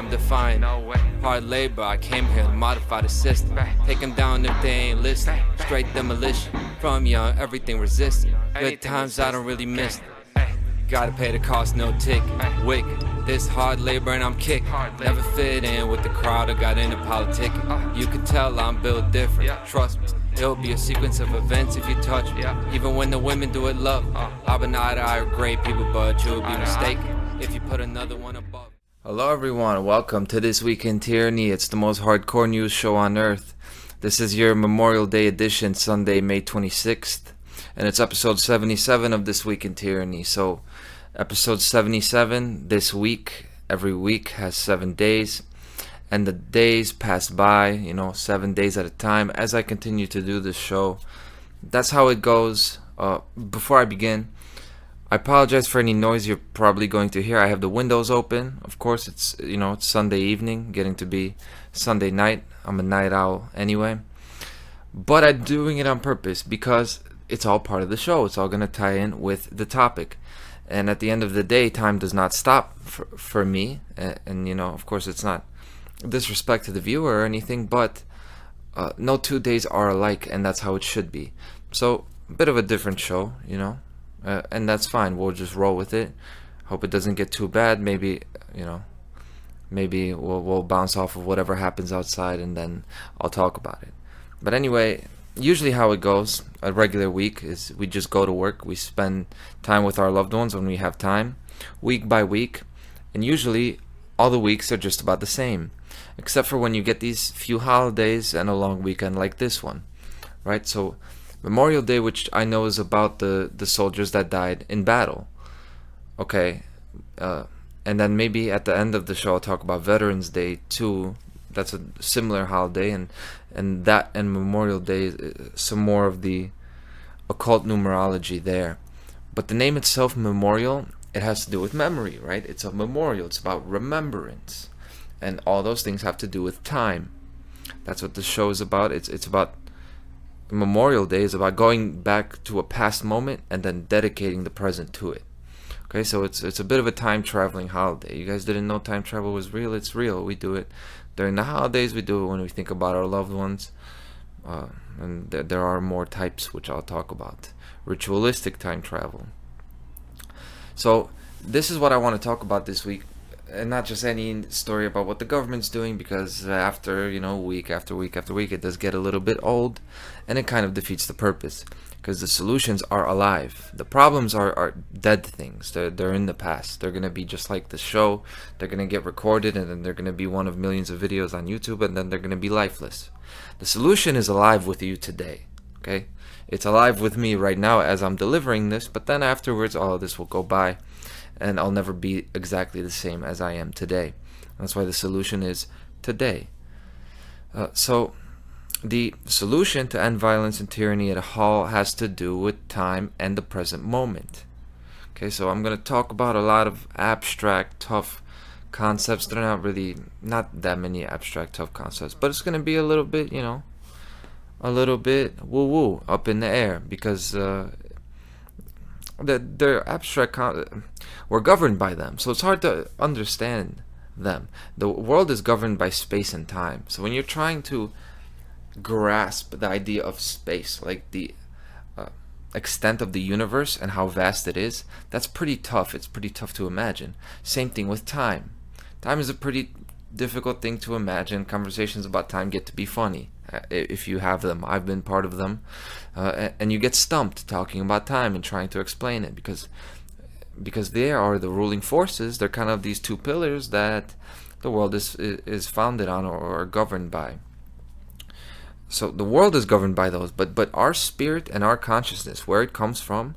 I'm defying. Hard labor, I came here to modify the system. Take them down if they ain't listening. Straight demolition. From young, everything resistant. Good times I don't really miss. Gotta pay the cost, no tick. Wick, this hard labor and I'm kicked. Never fit in with the crowd or got into politics. You can tell I'm built different. Trust me, it'll be a sequence of events if you touch me. Even when the women do it love. I've been eye to eye with great people, but you'll be mistaken if you put another one above. Hello everyone, welcome to This Week in Tyranny. It's the most hardcore news show on earth. This is your Memorial Day edition, Sunday, May 26th. And it's episode 77 of This Week in Tyranny. So, episode 77 this week, every week has 7 days. And the days pass by, 7 days at a time as I continue to do this show. That's how it goes. Before I begin, I apologize for any noise you're probably going to hear. I have the windows open. Of course, it's Sunday evening, getting to be Sunday night. I'm a night owl anyway. But I'm doing it on purpose because it's all part of the show. It's all going to tie in with the topic. And at the end of the day, time does not stop for me. And of course, it's not disrespect to the viewer or anything, but no 2 days are alike, and that's how it should be. So, a bit of a different show, and that's fine. We'll just roll with it. Hope it doesn't get too bad. Maybe we'll bounce off of whatever happens outside, and then I'll talk about it. But anyway, usually how it goes, a regular week, is we just go to work. We spend time with our loved ones when we have time, week by week. And usually all the weeks are just about the same, except for when you get these few holidays and a long weekend like this one, right? So Memorial Day, which I know is about the soldiers that died in battle. Okay, and then maybe at the end of the show I'll talk about Veterans Day too. That's a similar holiday, and that and Memorial Day, some more of the occult numerology there. But the name itself, memorial, it has to do with memory, right? It's a memorial. It's about remembrance, and all those things have to do with time. That's what the show is about. It's about Memorial Day is about going back to a past moment and then dedicating the present to it. Okay, so it's a bit of a time traveling holiday. You guys didn't know time travel was real? It's real. We do it during the holidays. We do it when we think about our loved ones. And there are more types, which I'll talk about. Ritualistic time travel. So this is what I want to talk about this week. And not just any story about what the government's doing, because after, week after week after week, it does get a little bit old, and it kind of defeats the purpose. Because the solutions are alive. The problems are dead things. They're in the past. They're going to be just like the show. They're going to get recorded, and then they're going to be one of millions of videos on YouTube, and then they're going to be lifeless. The solution is alive with you today. Okay? It's alive with me right now as I'm delivering this, but then afterwards all of this will go by, and I'll never be exactly the same as I am today. That's why the solution is today. So the solution to end violence and tyranny at all has to do with time and the present moment. Okay, so I'm going to talk about a lot of abstract, tough concepts. They're not that many abstract, tough concepts, but it's going to be a little bit, a little bit woo-woo, up in the air, because they're abstract. We're governed by them, so it's hard to understand them. The world is governed by space and time. So when you're trying to grasp the idea of space, like the extent of the universe and how vast it is, that's pretty tough. It's pretty tough to imagine. Same thing with time. Time is a pretty difficult thing to imagine. Conversations about time get to be funny if you have them. I've been part of them, and you get stumped talking about time and trying to explain it, because they are the ruling forces. They're kind of these two pillars that the world is founded on or governed by. So the world is governed by those, but our spirit and our consciousness, where it comes from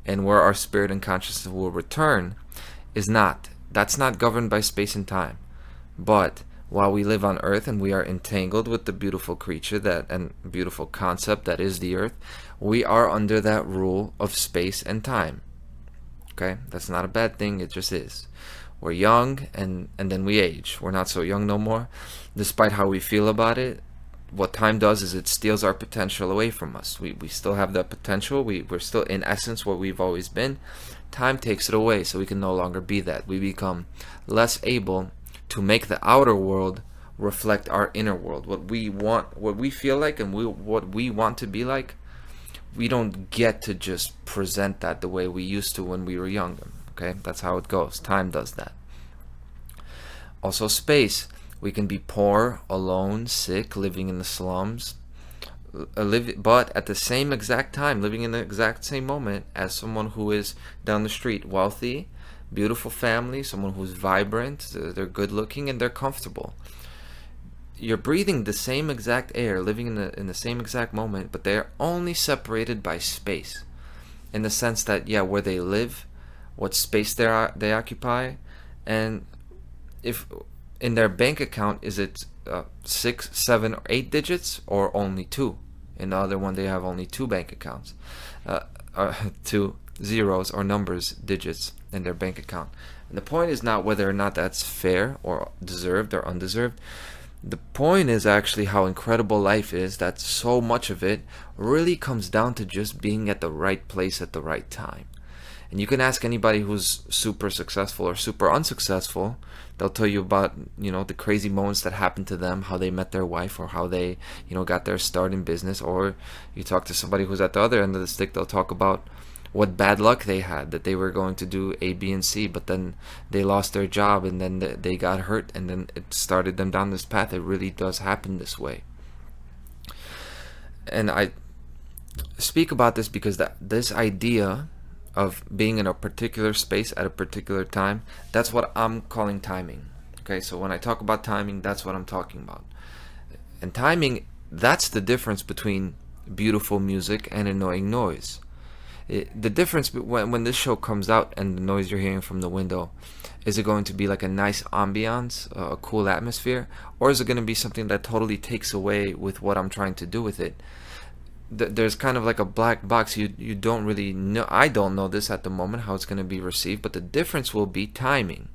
and where our spirit and consciousness will return, is not. That's not governed by space and time. But while we live on Earth and we are entangled with the beautiful creature and beautiful concept that is the Earth, we are under that rule of space and time. Okay? That's not a bad thing, it just is. We're young and then we age. We're not so young no more. Despite how we feel about it, what time does is it steals our potential away from us. We still have that potential. We're still in essence what we've always been. Time takes it away, so we can no longer be that. We become less able to make the outer world reflect our inner world. What we want, what we feel like, and what we want to be like, we don't get to just present that the way we used to when we were younger. Okay, that's how it goes. Time does that. Also, space. We can be poor, alone, sick, living in the slums, but at the same exact time, living in the exact same moment as someone who is down the street, wealthy, beautiful family, someone who's vibrant, they're good looking, and they're comfortable. You're breathing the same exact air, living in the same exact moment, but they're only separated by space, in the sense that, yeah, where they live, what space they occupy, and if in their bank account, is it 6, 7, or 8 digits, or only 2? In the other one, they have only 2 bank accounts, 2 zeros or numbers, digits in their bank account. And the point is not whether or not that's fair or deserved or undeserved. The point is actually how incredible life is, that so much of it really comes down to just being at the right place at the right time. And you can ask anybody who's super successful or super unsuccessful. They'll tell you about, the crazy moments that happened to them, how they met their wife, or how they, got their start in business. Or you talk to somebody who's at the other end of the stick, they'll talk about what bad luck they had, that they were going to do A, B, and C, but then they lost their job, and then they got hurt, and then it started them down this path. It really does happen this way. And I speak about this because this idea of being in a particular space at a particular time, that's what I'm calling timing. Okay, so when I talk about timing, that's what I'm talking about. And timing, that's the difference between beautiful music and annoying noise. The difference when this show comes out and the noise you're hearing from the window, is it going to be like a nice ambiance, a cool atmosphere, or is it going to be something that totally takes away with what I'm trying to do with it? There's kind of like a black box. You don't really know. I don't know this at the moment, how it's going to be received, but the difference will be timing.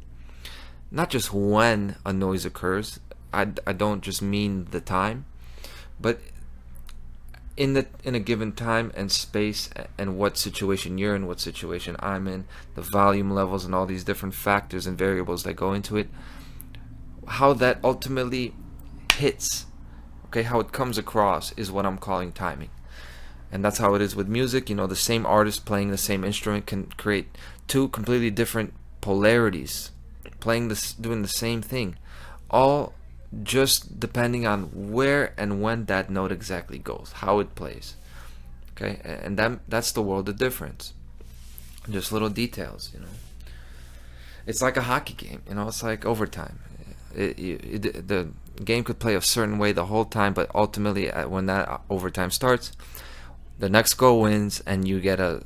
Not just when a noise occurs. I don't just mean the time, but in a given time and space, and what situation you're in, what situation I'm in, the volume levels, and all these different factors and variables that go into it, how that ultimately hits, okay, how it comes across, is what I'm calling timing. And that's how it is with music. The same artist playing the same instrument can create 2 completely different polarities, doing the same thing, all just depending on where and when that note exactly goes, how it plays. Okay, and that's the world of difference. Just little details, It's like a hockey game, it's like overtime. The game could play a certain way the whole time, but ultimately, when that overtime starts, the next goal wins, and you get a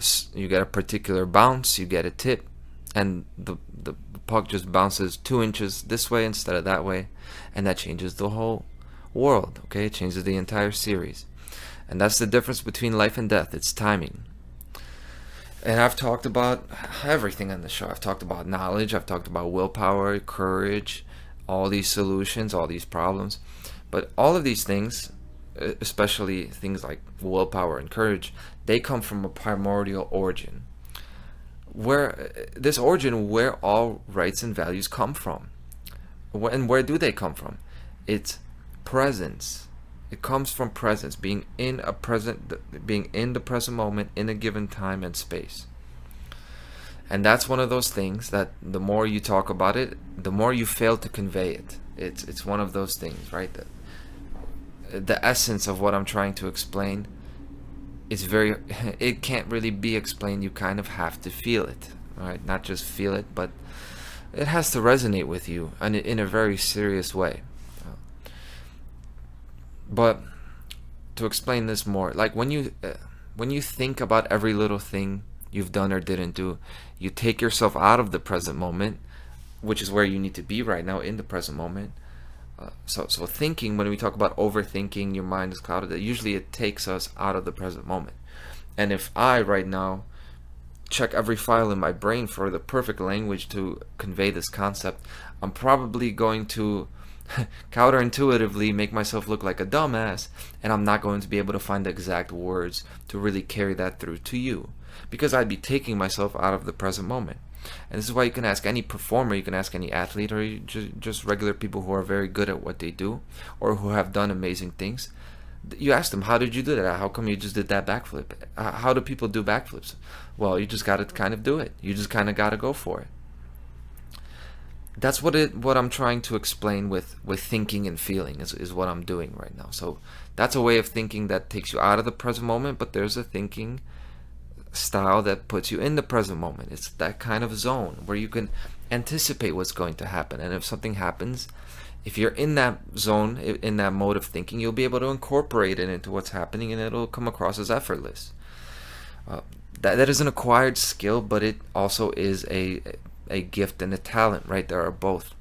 particular bounce, you get a tip, and the puck just bounces 2 inches this way instead of that way, and that changes the whole world. Okay, it changes the entire series, and that's the difference between life and death. It's timing. And I've talked about everything on the show. I've talked about knowledge. I've talked about willpower, courage, all these solutions, all these problems, but all of these things, especially things like willpower and courage, they come from a primordial origin, where all rights and values come from. And where do they come from? It's presence. It comes from presence, being in the present moment, in a given time and space. And that's one of those things that the more you talk about it, the more you fail to convey it. It's one of those things, right? The essence of what I'm trying to explain is it can't really be explained. You kind of have to feel it, right? Not just feel it, but it has to resonate with you, and in a very serious way. But to explain this more, like when you think about every little thing you've done or didn't do, you take yourself out of the present moment, which is where you need to be right now, in the present moment. So thinking, when we talk about overthinking, your mind is clouded, usually it takes us out of the present moment. And if I right now check every file in my brain for the perfect language to convey this concept, I'm probably going to counterintuitively make myself look like a dumbass, and I'm not going to be able to find the exact words to really carry that through to you, because I'd be taking myself out of the present moment. And this is why you can ask any performer, you can ask any athlete, or just regular people who are very good at what they do or who have done amazing things. You ask them, how did you do that? How come you just did that backflip? How do people do backflips? Well, you just got to kind of do it. You just kind of got to go for it. That's what I'm trying to explain with thinking and feeling is what I'm doing right now. So that's a way of thinking that takes you out of the present moment, but there's a thinking style that puts you in the present moment. It's that kind of zone where you can anticipate what's going to happen. And if something happens, if you're in that zone, in that mode of thinking, you'll be able to incorporate it into what's happening, and it'll come across as effortless. That is an acquired skill, but it also is a gift and a talent, right? There are both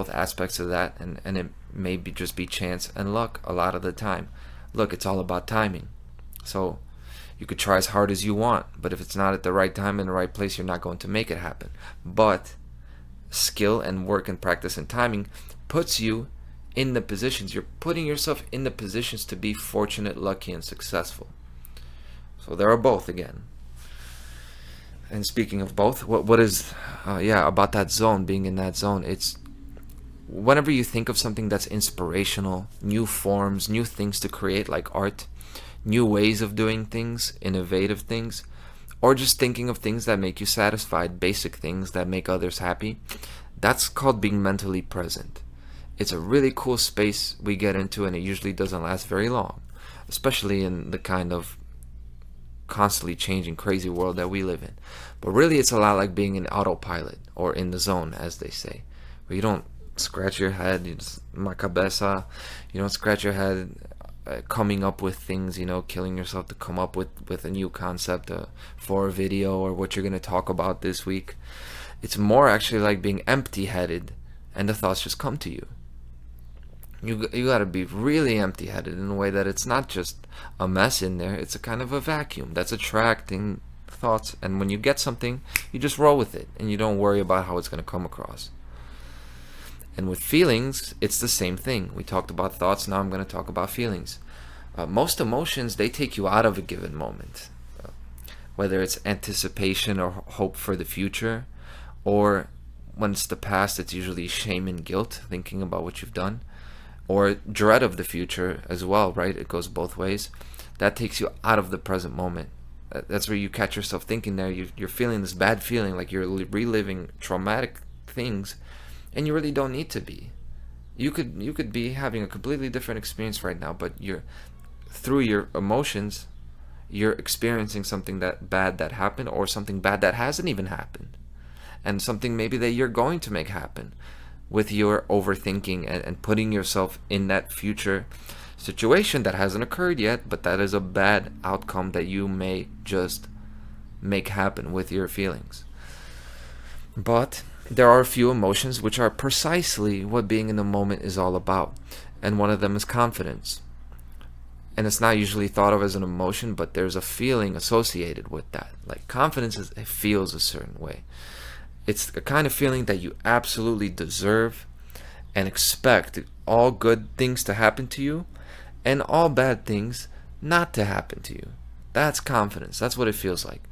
aspects of that, and it may just be chance and luck a lot of the time. Look, it's all about timing. So you could try as hard as you want, but if it's not at the right time in the right place, you're not going to make it happen. But skill and work and practice and timing puts you in the positions. You're putting yourself in the positions to be fortunate, lucky, and successful. So there are both again. And speaking of both, what is about that zone, being in that zone, it's whenever you think of something that's inspirational, new forms, new things to create, like art, new ways of doing things, innovative things, or just thinking of things that make you satisfied, basic things that make others happy, that's called being mentally present. It's a really cool space we get into, and it usually doesn't last very long, especially in the kind of constantly changing, crazy world that we live in. But really, it's a lot like being in autopilot, or in the zone, as they say, where you don't scratch your head, you just ma cabeza, you don't scratch your head coming up with things, killing yourself to come up with a new concept for a video or what you're going to talk about this week. It's more actually like being empty-headed, and the thoughts just come to you. You got to be really empty-headed in a way that it's not just a mess in there, it's a kind of a vacuum that's attracting thoughts, and when you get something, you just roll with it, and you don't worry about how it's going to come across. And with feelings, it's the same thing. We talked about thoughts, now I'm going to talk about feelings. Most emotions, they take you out of a given moment, whether it's anticipation or hope for the future, or when it's the past, it's usually shame and guilt, thinking about what you've done, or dread of the future as well, right? It goes both ways. That takes you out of the present moment. That's where you catch yourself thinking there. You're feeling this bad feeling, like you're reliving traumatic things, and you really don't need to be. You could be having a completely different experience right now, but through your emotions, you're experiencing something bad that happened, or something bad that hasn't even happened, and something maybe that you're going to make happen with your overthinking and putting yourself in that future situation that hasn't occurred yet, but that is a bad outcome that you may just make happen with your feelings. But there are a few emotions which are precisely what being in the moment is all about, and one of them is confidence. And it's not usually thought of as an emotion, but there's a feeling associated with that. Like confidence, it feels a certain way. It's a kind of feeling that you absolutely deserve and expect all good things to happen to you and all bad things not to happen to you. That's confidence. That's what it feels like.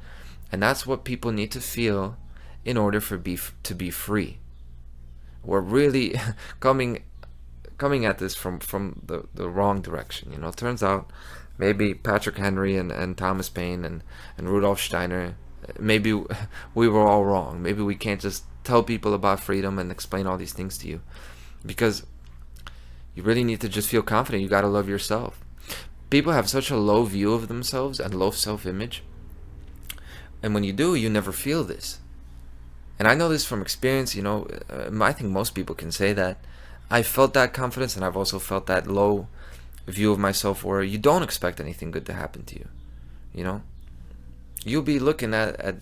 And that's what people need to feel in order to be free. We're really coming at this from the wrong direction. It turns out maybe Patrick Henry and Thomas Paine and Rudolf Steiner, maybe we were all wrong. Maybe we can't just tell people about freedom and explain all these things to you, because you really need to just feel confident. You got to love yourself. People have such a low view of themselves and low self-image, and when you do, you never feel this. And I know this from experience. I think most people can say that. I felt that confidence, and I've also felt that low view of myself where you don't expect anything good to happen to you. You'll be looking at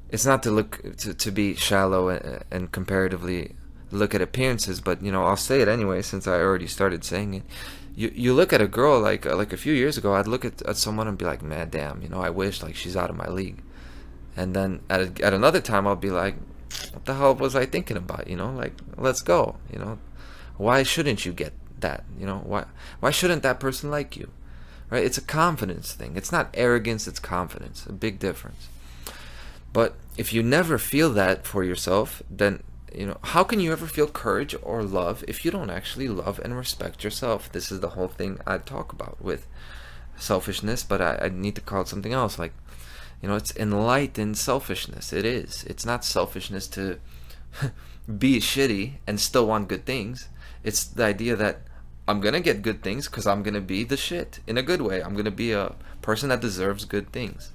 it's not to look to be shallow and comparatively look at appearances, but I'll say it anyway since I already started saying it. You look at a girl like a few years ago, I'd look at someone and be like, man, damn, I wish she's out of my league. And then at another time I'll be like, what the hell was I thinking about? Let's go. Why shouldn't you get that? Why shouldn't that person like you? Right? It's a confidence thing. It's not arrogance, it's confidence. A big difference. But if you never feel that for yourself, then how can you ever feel courage or love if you don't actually love and respect yourself? This is the whole thing I talk about with selfishness, but I need to call it something else. Like, it's enlightened selfishness. It is. It's not selfishness to be shitty and still want good things. It's the idea that I'm gonna get good things because I'm gonna be the shit in a good way. I'm gonna be a person that deserves good things.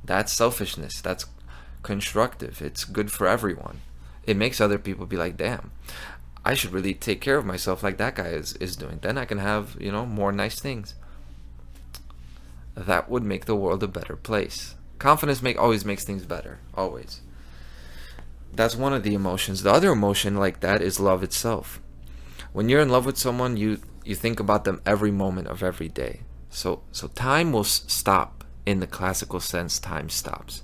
That's selfishness. That's constructive. It's good for everyone. It makes other people be like, damn, I should really take care of myself like that guy is doing. Then I can have, more nice things. That would make the world a better place. Confidence always makes things better. Always. That's one of the emotions. The other emotion like that is love itself. When you're in love with someone, you think about them every moment of every day. So time will stop. In the classical sense, time stops.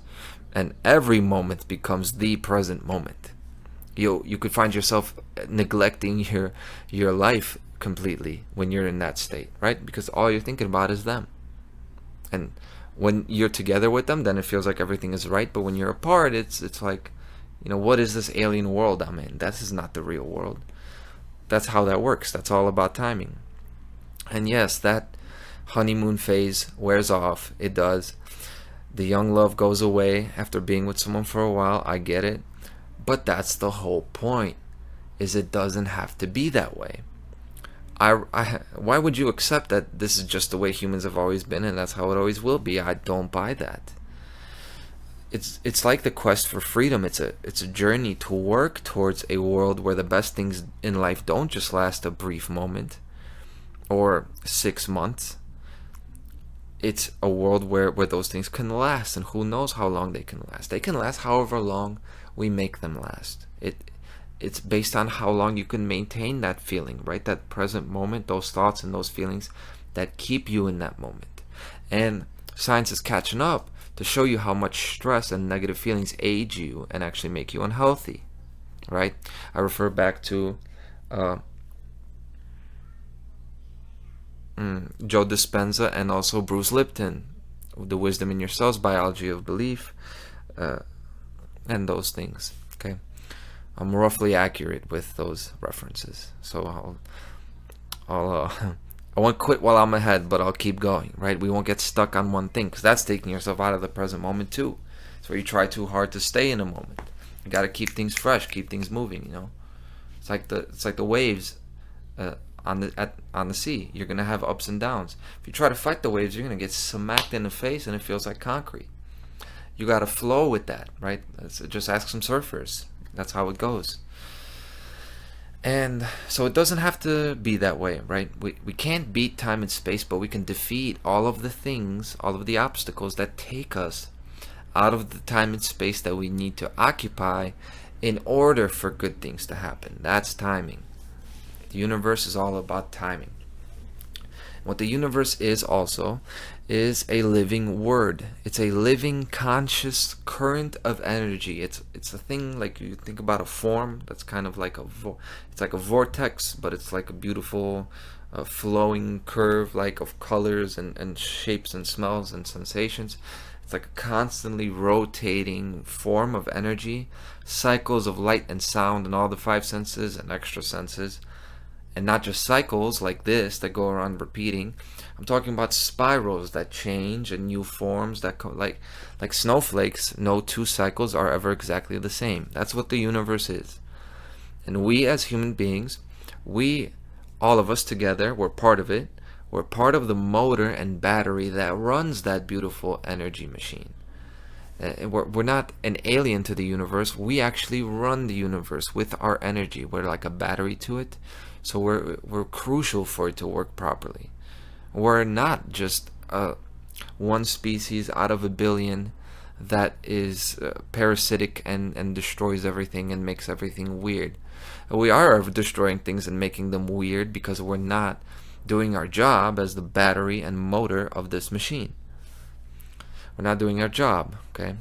And every moment becomes the present moment. You could find yourself neglecting your life completely when you're in that state, right? Because all you're thinking about is them. And when you're together with them, then it feels like everything is right. But when you're apart, it's like, what is this alien world I'm in? This is not the real world. That's how that works. That's all about timing. And yes, that honeymoon phase wears off. It does. The young love goes away after being with someone for a while. I get it. But that's the whole point, is it doesn't have to be that way. Why would you accept that this is just the way humans have always been and that's how it always will be? I don't buy that. It's like the quest for freedom. It's a journey to work towards a world where the best things in life don't just last a brief moment or 6 months. It's a world where those things can last, and who knows how long they can last. They can last however long we make them last. It's based on how long you can maintain that feeling, right? That present moment, those thoughts and those feelings that keep you in that moment. And science is catching up to show you how much stress and negative feelings age you and actually make you unhealthy, right? I refer back to Joe Dispenza and also Bruce Lipton, The Wisdom in Yourselves, Biology of Belief, and those things. Okay, I'm roughly accurate with those references, so I won't quit while I'm ahead, but I'll keep going. Right? We won't get stuck on one thing, because that's taking yourself out of the present moment too. It's where you try too hard to stay in a moment. You got to keep things fresh, keep things moving. It's like the waves on the sea. You're gonna have ups and downs. If you try to fight the waves, you're gonna get smacked in the face, and it feels like concrete. You gotta flow with that, right? Just ask some surfers. That's how it goes. And so it doesn't have to be that way, right? We can't beat time and space, but we can defeat all of the things, all of the obstacles that take us out of the time and space that we need to occupy in order for good things to happen. That's timing. The universe is all about timing. What the universe is also is a living word. It's a living conscious current of energy. It's a thing, like you think about a form that's kind of like it's like a vortex, but it's like a beautiful flowing curve, like of colors and shapes and smells and sensations. It's like a constantly rotating form of energy, cycles of light and sound and all the five senses and extra senses. And not just cycles like this that go around repeating. I'm talking about spirals that change and new forms that like snowflakes. No two cycles are ever exactly the same. That's what the universe is. And we as human beings, all of us together, we're part of it. We're part of the motor and battery that runs that beautiful energy machine. We're not an alien to the universe. We actually run the universe with our energy. We're like a battery to it. So we're crucial for it to work properly. We're not just one species out of a billion that is parasitic and destroys everything and makes everything weird. We are destroying things and making them weird because we're not doing our job as the battery and motor of this machine. We're not doing our job, okay?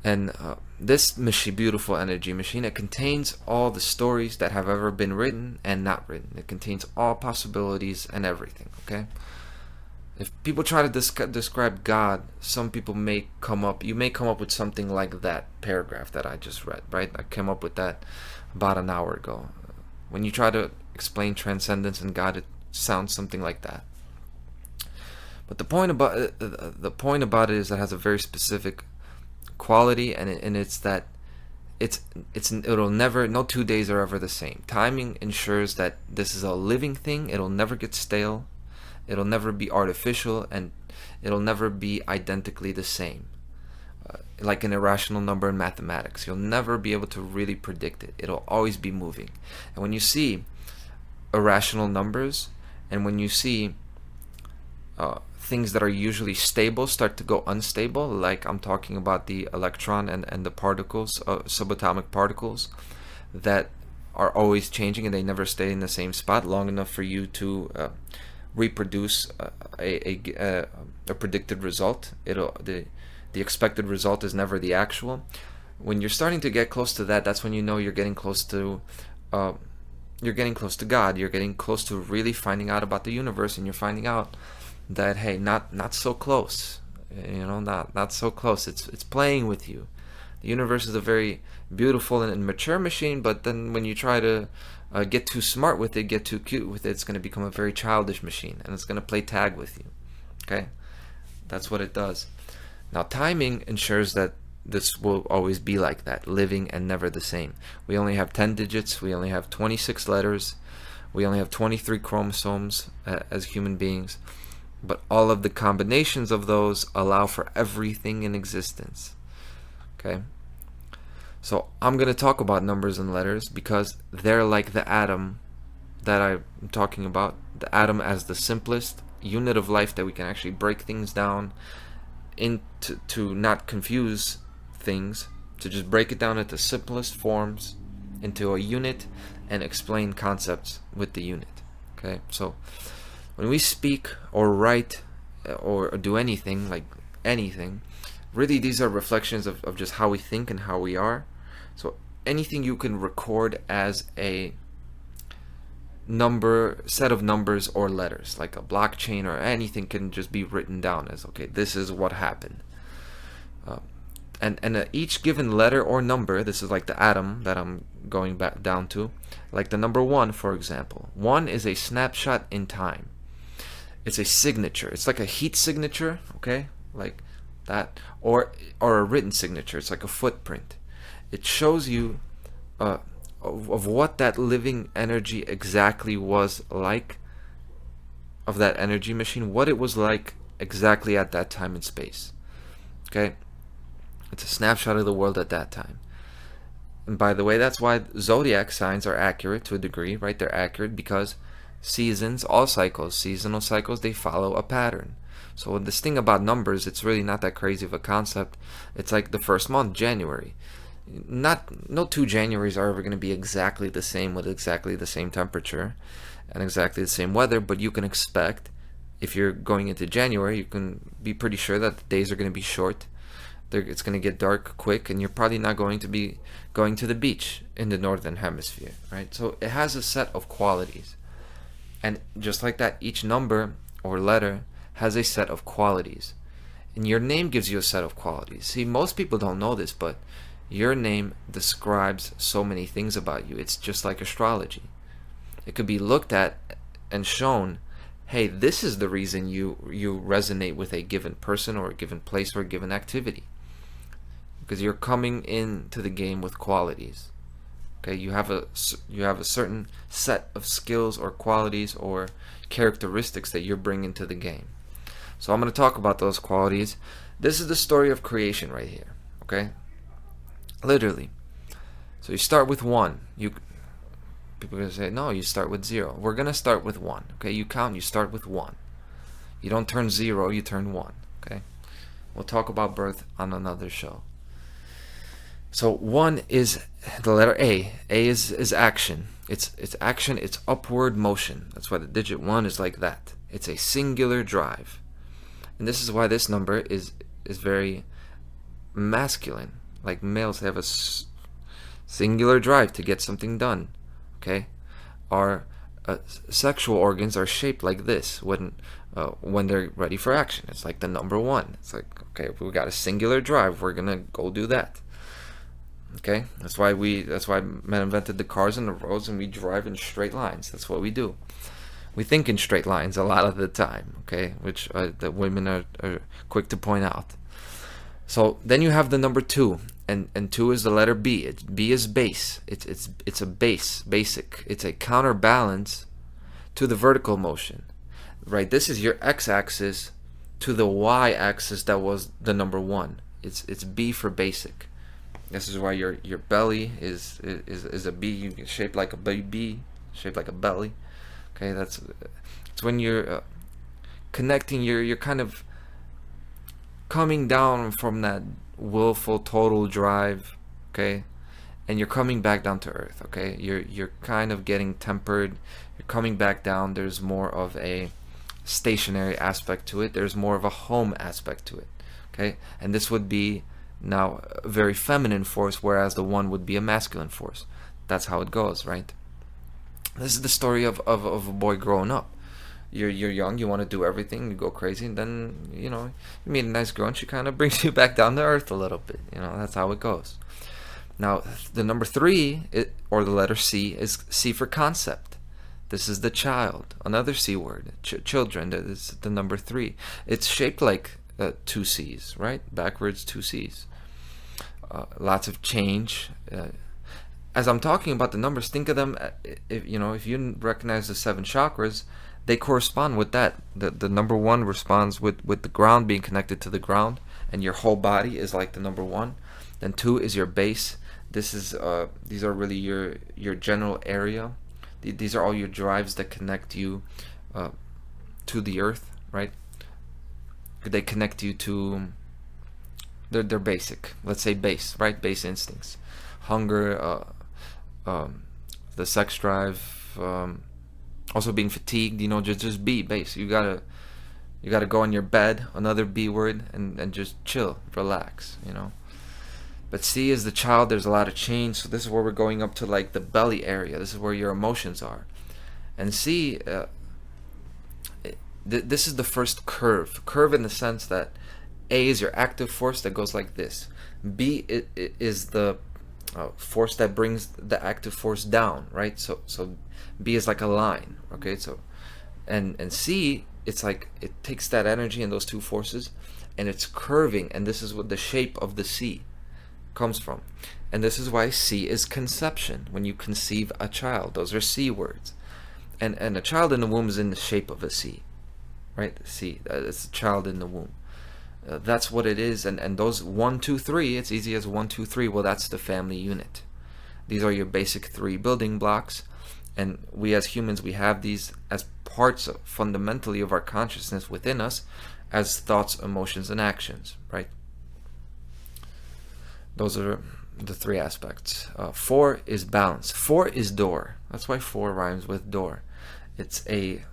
And this beautiful energy machine, it contains all the stories that have ever been written and not written. It contains all possibilities and everything, okay? If people try to describe God, some people you may come up with something like that paragraph that I just read, right? I came up with that about an hour ago. When you try to explain transcendence and God, it sounds something like that. But the point about it is that it has a very specific quality, and it's that it'll never, no 2 days are ever the same. Timing ensures that this is a living thing. It'll never get stale. It'll never be artificial, and it'll never be identically the same. Like an irrational number in mathematics, you'll never be able to really predict it. It'll always be moving. And when you see irrational numbers, and when you see things that are usually stable start to go unstable, like I'm talking about the electron and the particles, subatomic particles, that are always changing and they never stay in the same spot long enough for you to reproduce a predicted result. The expected result is never the actual. When you're starting to get close to that, that's when you know you're getting close to God. You're getting close to really finding out about the universe, and you're finding out that, hey, not so close. Not so close. It's playing with you. The universe is a very beautiful and mature machine, but then when you try to get too smart with it, get too cute with it, it's going to become a very childish machine, and it's going to play tag with you. Okay? That's what it does. Now, timing ensures that this will always be like that, living and never the same. We only have 10 digits. We only have 26 letters. We only have 23 chromosomes as human beings. But all of the combinations of those allow for everything in existence. Okay? So I'm going to talk about numbers and letters because they're like the atom that I'm talking about. The atom as the simplest unit of life that we can actually break things down into, to not confuse things, to just break it down into simplest forms, into a unit, and explain concepts with the unit. Okay? So when we speak or write or do anything, like anything, really these are reflections of just how we think and how we are. So anything you can record as a set of numbers or letters, like a blockchain or anything, can just be written down as, okay, this is what happened. And each given letter or number, this is like the atom that I'm going back down to, like the number 1, for example. 1 is a snapshot in time. It's a signature. It's like a heat signature, okay, like that, or a written signature. It's like a footprint. It shows you of what that living energy exactly was like, of that energy machine, what it was like exactly at that time and space. Okay, it's a snapshot of the world at that time. And by the way, that's why zodiac signs are accurate to a degree, right? They're accurate because seasons, all cycles, seasonal cycles, they follow a pattern. So this thing about numbers, it's really not that crazy of a concept. It's like the first month, January. No 2 Januaries are ever going to be exactly the same with exactly the same temperature and exactly the same weather, but you can expect, if you're going into January, you can be pretty sure that the days are going to be short. It's going to get dark quick, and you're probably not going to be going to the beach in the northern hemisphere, right? So it has a set of qualities. And just like that, each number or letter has a set of qualities. And your name gives you a set of qualities. See, most people don't know this, but your name describes so many things about you. It's just like astrology. It could be looked at and shown, hey, this is the reason you resonate with a given person or a given place or a given activity. Because you're coming into the game with qualities. Okay, you have a certain set of skills or qualities or characteristics that you're bringing to the game. So I'm going to talk about those qualities. This is the story of creation right here. Okay, literally. So you start with 1. People are going to say, no, you start with 0. We're going to start with 1. Okay, you count. You start with 1. You don't turn 0. You turn 1. Okay, we'll talk about birth on another show. So 1 is the letter A. A is action. It's action. It's upward motion. That's why the digit 1 is like that. It's a singular drive, and this is why this number is very masculine. Like males have a singular drive to get something done. Okay, our sexual organs are shaped like this. When when they're ready for action. It's like the number one. It's like, okay, if we got a singular drive, we're gonna go do that. Okay, that's why men invented the cars and the roads, and we drive in straight lines. That's what we do. We think in straight lines a lot of the time. Okay, which the women are quick to point out. So then you have the number two, and two is the letter B. B is base. It's a base, basic. It's a counterbalance to the vertical motion. Right, this is your x-axis to the y-axis that was the number one. It's B for basic. This is why your belly is a B, shaped like a B, shaped like a belly. Okay, that's when you're connecting. You're kind of coming down from that willful total drive. Okay, and you're coming back down to earth. Okay, you're kind of getting tempered. You're coming back down. There's more of a stationary aspect to it. There's more of a home aspect to it. Okay, and this would be now a very feminine force, whereas the one would be a masculine force. That's how it goes, right? This is the story of a boy growing up. You're young, you want to do everything, you go crazy, and then you meet a nice girl, and she kind of brings you back down to earth a little bit. That's how it goes. Now the number three, or the letter C, is C for concept. This is the child, another C word, children. That is the number three. It's shaped like two C's, right? Backwards, two C's. Lots of change. As I'm talking about the numbers, think of them. If you recognize the 7 chakras, they correspond with that. The number one responds with the ground, being connected to the ground, and your whole body is like the number one. Then 2 is your base. These are really your general area. These are all your drives that connect you to the earth, right? They connect you to they're basic. Let's say base, right? Base instincts, hunger, the sex drive, also being fatigued. Just be base. You gotta go on your bed, another B word, and just chill, relax. But C is the child. There's a lot of change. So this is where we're going up to like the belly area. This is where your emotions are. And C, this is the first curve. Curve in the sense that A is your active force that goes like this. B is the force that brings the active force down, right? So B is like a line, okay? So and C, it's like it takes that energy and those two forces, and it's curving, and this is what the shape of the C comes from. And this is why C is conception. When you conceive a child, those are C words. And a child in the womb is in the shape of a C, right? C, it's a child in the womb. That's what it is. And those 1, 2, 3, it's easy as 1, 2, 3. Well, that's the family unit. These are your basic 3 building blocks. And we as humans, we have these as parts fundamentally of our consciousness within us as thoughts, emotions, and actions, right? Those are the 3 aspects. 4 is balance. 4 is door. That's why 4 rhymes with door. It's a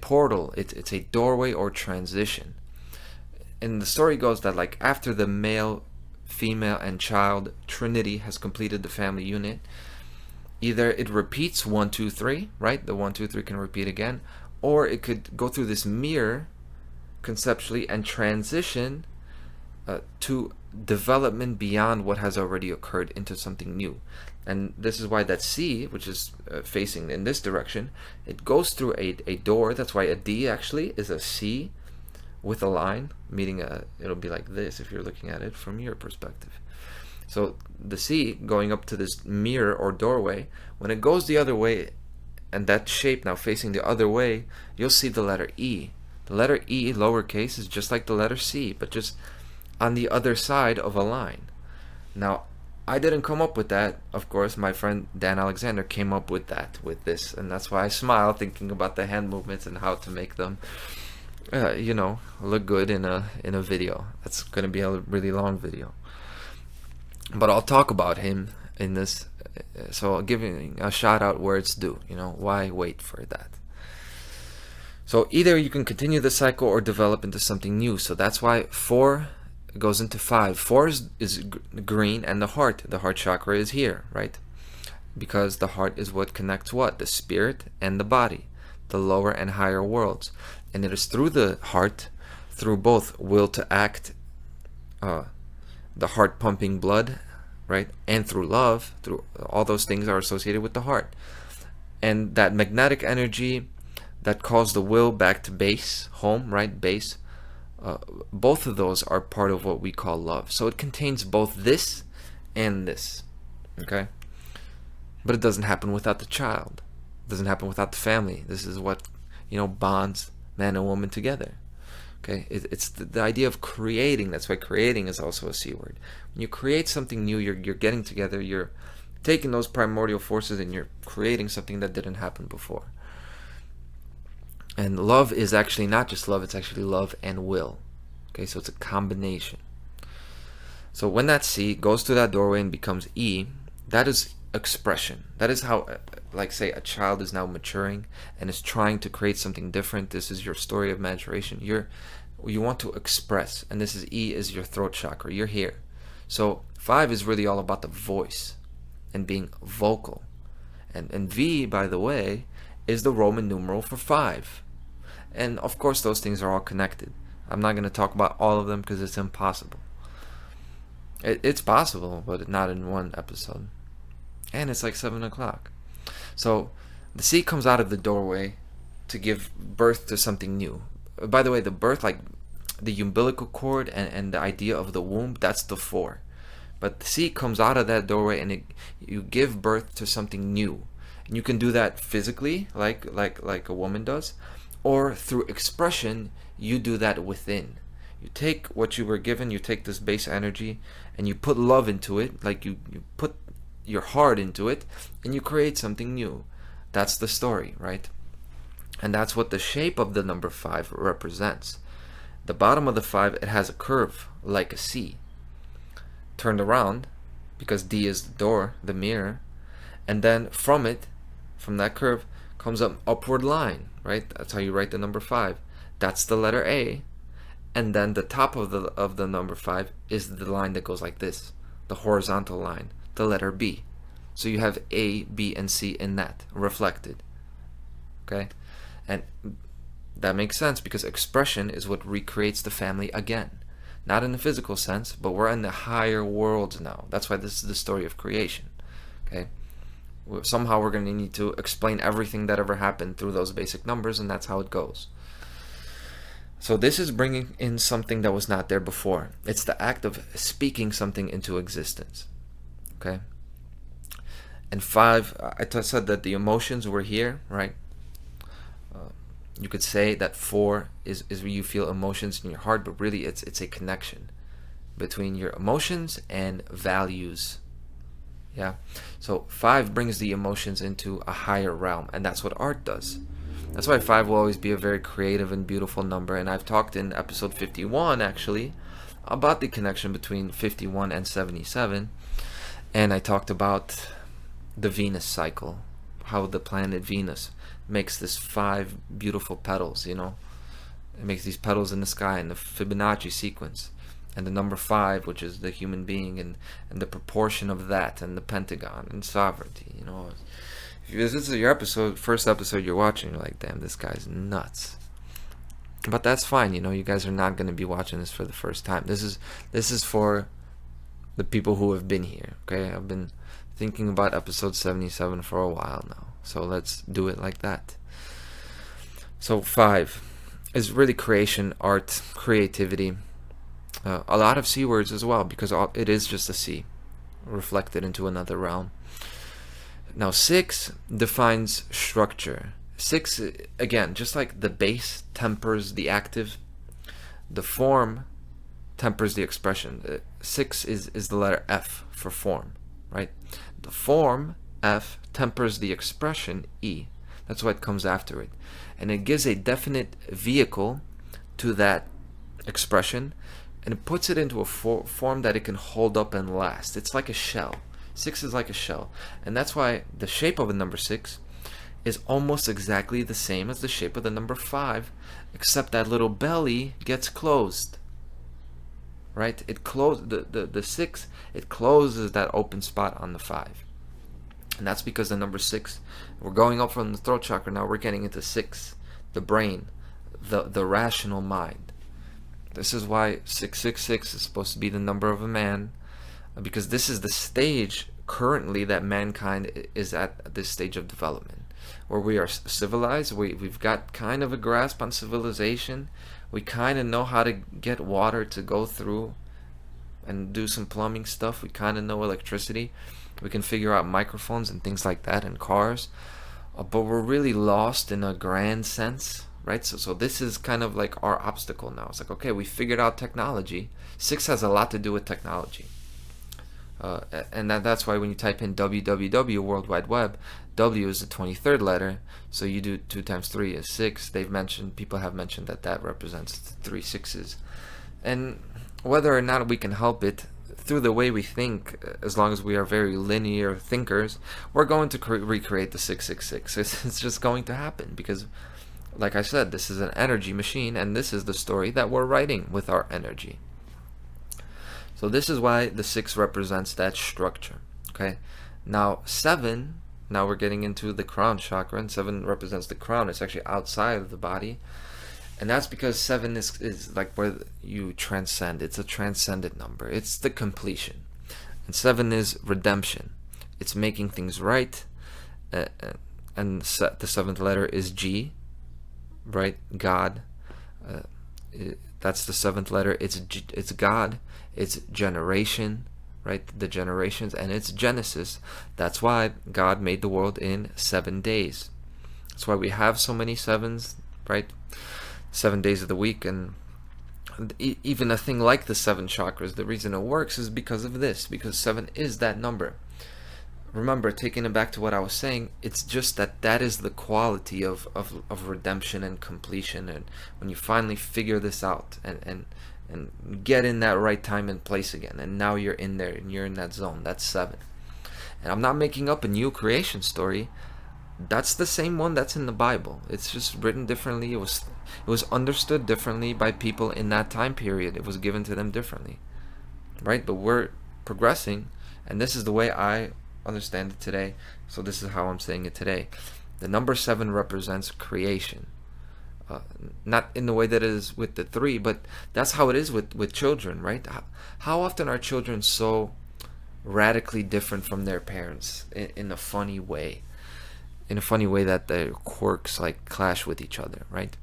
portal. It's a doorway or transition. And the story goes that like after the male, female, and child trinity has completed the family unit, either it repeats 1, 2, 3, right? The 1, 2, 3 can repeat again, or it could go through this mirror conceptually and transition to development beyond what has already occurred into something new. And this is why that C, which is facing in this direction, it goes through a door. That's why a D actually is a C with a line, meaning it'll be like this if you're looking at it from your perspective. So the C going up to this mirror or doorway, when it goes the other way, and that shape now facing the other way, you'll see the letter E. The letter E, lowercase, is just like the letter C, but just on the other side of a line. Now, I didn't come up with that. Of course, my friend Dan Alexander came up with this, and that's why I smile thinking about the hand movements and how to make them, look good in a video. That's going to be a really long video. But I'll talk about him in this, so giving a shout out where it's due. Why wait for that? So either you can continue the cycle or develop into something new. So that's why 4 goes into 5. 4 is green, and the heart chakra is here, right? Because the heart is what connects what? The spirit and the body. the lower and higher worlds. And it is through the heart, through both will to act, the heart pumping blood, right, and through love, through all those things are associated with the heart. And that magnetic energy that calls the will back to base, home, right, base, both of those are part of what we call love. So it contains both this and this, okay? But it doesn't happen without the child. It doesn't happen without the family. This is what, bonds man and woman together. Okay, it's the idea of creating. That's why creating is also a C word. When you create something new, you're getting together, you're taking those primordial forces and you're creating something that didn't happen before. And love is actually not just love, it's actually love and will. Okay, so it's a combination. So when that C goes through that doorway and becomes E, that is expression. That is how, like, say a child is now maturing and is trying to create something different. This is your story of maturation. You want to express, and this is E, is your throat chakra. You're here. So 5 is really all about the voice and being vocal. And V, by the way, is the Roman numeral for 5. And of course those things are all connected. I'm not going to talk about all of them because it's impossible. It's possible, but not in one episode. And it's like 7 o'clock. So the C comes out of the doorway to give birth to something new. By the way, the birth, like the umbilical cord and the idea of the womb, that's the 4. But the C comes out of that doorway and you give birth to something new. And you can do that physically, like a woman does, or through expression, you do that within. You take what you were given, you take this base energy, and you put love into it, like you put your heart into it, and you create something new. That's the story, right? And that's what the shape of the number 5 represents. The bottom of the 5, it has a curve like a C, turned around, because D is the door, the mirror, and then from that curve, comes an upward line, right? That's how you write the number 5. That's the letter A, and then the top of the number 5 is the line that goes like this, the horizontal line, the letter B. So you have A, B, and C in that reflected. Okay, and that makes sense because expression is what recreates the family again, not in the physical sense, but we're in the higher worlds now. That's why this is the story of creation. Okay, somehow we're going to need to explain everything that ever happened through those basic numbers, and that's how it goes. So this is bringing in something that was not there before. It's the act of speaking something into existence. Okay, and 5, I said that the emotions were here, right? You could say that 4 is where you feel emotions in your heart, but really it's a connection between your emotions and values. Yeah, so 5 brings the emotions into a higher realm, and that's what art does. That's why 5 will always be a very creative and beautiful number. And I've talked in episode 51 actually about the connection between 51 and 77, and I talked about the Venus cycle, how the planet Venus makes this 5 beautiful petals, it makes these petals in the sky in the Fibonacci sequence, and the number 5, which is the human being, and the proportion of that, and the pentagon and sovereignty. If this is your first episode you're watching, you're like, damn, this guy's nuts. But that's fine, you guys are not going to be watching this for the first time. This is for the people who have been here. Okay, I've been thinking about episode 77 for a while now, so let's do it like that. So 5 is really creation, art, creativity, a lot of C words as well, because it is just a C reflected into another realm. Now 6 defines structure. 6, again, just like the base tempers the active, the form tempers the expression. 6 is the letter F for form, right? The form F tempers the expression E. That's why it comes after it, and it gives a definite vehicle to that expression, and it puts it into a form that it can hold up and last. It's like a shell. 6 is like a shell, and that's why the shape of a number 6 is almost exactly the same as the shape of the number 5, except that little belly gets closed. Right? It closes the 6. It closes that open spot on the 5. And that's because the number 6, we're going up from the throat chakra, now we're getting into 6, the brain, the rational mind. This is why 666 is supposed to be the number of a man, because this is the stage currently that mankind is at this stage of development, where we are civilized. We've got kind of a grasp on civilization. We kind of know how to get water to go through and do some plumbing stuff. We kind of know electricity. We can figure out microphones and things like that, and cars. But we're really lost in a grand sense, right? So this is kind of like our obstacle now. It's like, okay, we figured out technology. 6 has a lot to do with technology. And that's why when you type in www, World Wide Web, W is the 23rd letter, so you do 2 times 3 is 6. People have mentioned that represents 3 6s. And whether or not we can help it, through the way we think, as long as we are very linear thinkers, we're going to recreate the 666. It's just going to happen, because, like I said, this is an energy machine, and this is the story that we're writing with our energy. So this is why the 6 represents that structure. Okay, now 7, now we're getting into the crown chakra, and 7 represents the crown. It's actually outside of the body, and that's because 7 is like where you transcend. It's a transcendent number. It's the completion. And 7 is redemption. It's making things right. And the 7th letter is G, right? God. That's the 7th letter. It's God. It's generation, right? The generations, and it's Genesis. That's why God made the world in 7 days. That's why we have so many 7s, right? 7 days of the week. And even a thing like the 7 chakras, the reason it works is because of this, because 7 is that number. Remember, taking it back to what I was saying, it's just that is the quality of redemption and completion. And when you finally figure this out and get in that right time and place again, and now you're in there and you're in that zone, that's 7. And I'm not making up a new creation story. That's the same one that's in the Bible. It's just written differently. It was understood differently by people in that time period. It was given to them differently, right? But we're progressing, and this is the way I understand it today. So this is how I'm saying it today. The number 7 represents creation. Not in the way that it is with the 3, but that's how it is with children, right? How often are children so radically different from their parents in a funny way? In a funny way that their quirks like clash with each other, right?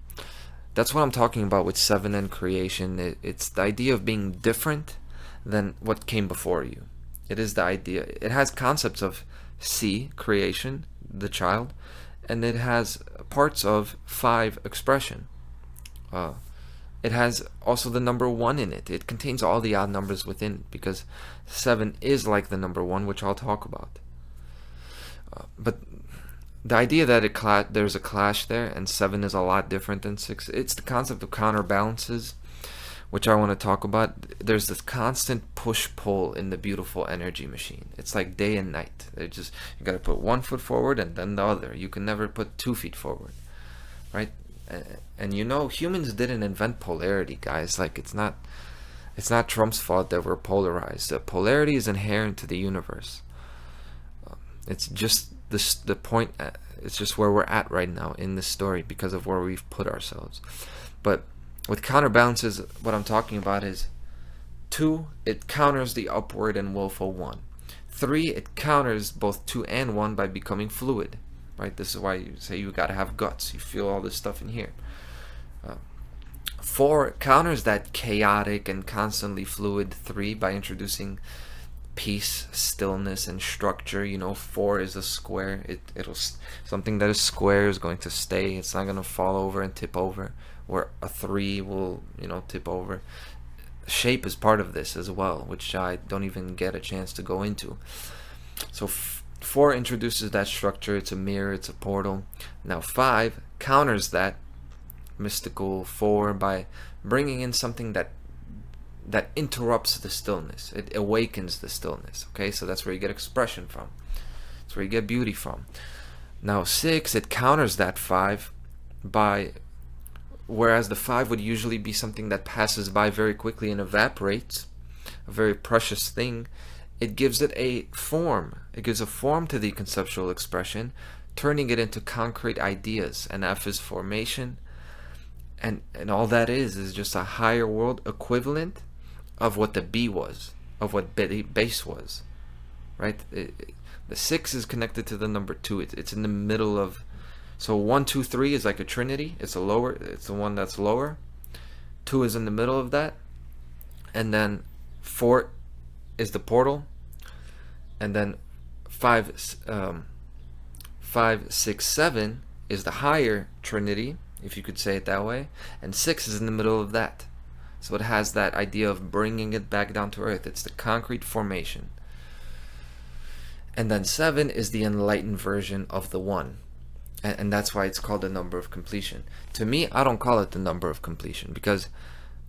That's what I'm talking about with 7 and creation. It's the idea of being different than what came before you. It is the idea. It has concepts of C, creation, the child, and it has parts of 5, expression. It has also the number 1 in it. It contains all the odd numbers within, because 7 is like the number 1, which I'll talk about. But the idea that there's a clash there, and 7 is a lot different than 6, it's the concept of counterbalances, which I want to talk about. There's this constant push-pull in the beautiful energy machine. It's like day and night. You got to put 1 foot forward and then the other. You can never put 2 feet forward, right? And humans didn't invent polarity, guys. Like, it's not Trump's fault that we're polarized. Polarity is inherent to the universe. It's just the point. It's just where we're at right now in this story because of where we've put ourselves. But with counterbalances, what I'm talking about is 2, it counters the upward and willful 1. 3, it counters both 2 and 1 by becoming fluid, right? This is why you say you got to have guts. You feel all this stuff in here. 4 counters that chaotic and constantly fluid 3 by introducing peace, stillness, and structure. 4 is a square. It'll something that is square is going to stay. It's not going to fall over and tip over, where a 3 will tip over. Shape is part of this as well, which I don't even get a chance to go into. So 4 introduces that structure. It's a mirror, it's a portal. Now 5 counters that mystical 4 by bringing in something that interrupts the stillness. It awakens the stillness. Okay, so that's where you get expression from. That's where you get beauty from. Now 6, it counters that 5 by, whereas the 5 would usually be something that passes by very quickly and evaporates, a very precious thing, it gives it a form. It gives a form to the conceptual expression, turning it into concrete ideas. And F is formation. And all that is just a higher world equivalent of what the B was, of what base was, right? The 6 is connected to the number 2. It's in the middle of, so 1, 2, 3 is like a trinity. It's the one that's lower. 2 is in the middle of that, and then 4 is the portal, and then 5, 6, 7 is the higher trinity, if you could say it that way, and 6 is in the middle of that. So it has that idea of bringing it back down to earth. It's the concrete formation. And then 7 is the enlightened version of the 1. And that's why it's called the number of completion. To me, I don't call it the number of completion, because